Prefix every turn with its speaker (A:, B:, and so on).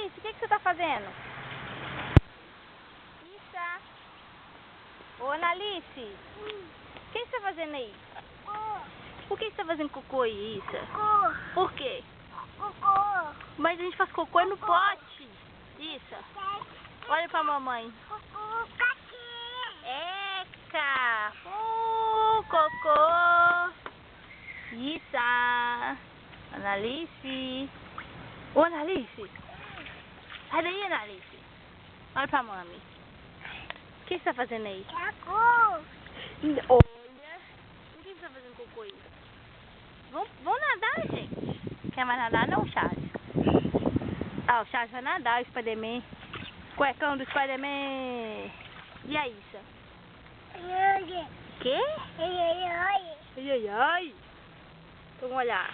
A: Analice, o que você tá fazendo? Isa. Ô, Analice. O que você tá fazendo aí? Por que você tá fazendo cocô aí, Isa? Por quê? Mas a gente faz cocô no pote. Isa. Olha pra mamãe. Eca. Cocô. Isa. Analice. Ô, Analice. Sai daí, Analice. Olha pra mami. O que você tá fazendo aí? Olha. Por que você tá fazendo cocô aí? Vamos nadar, gente. Quer mais nadar não, Charles? Ah, o Charles vai nadar, o Spider-Man. Cuecão do Spider-Man. E a Isa? Quê? Ai, ai, ai. Vamos olhar.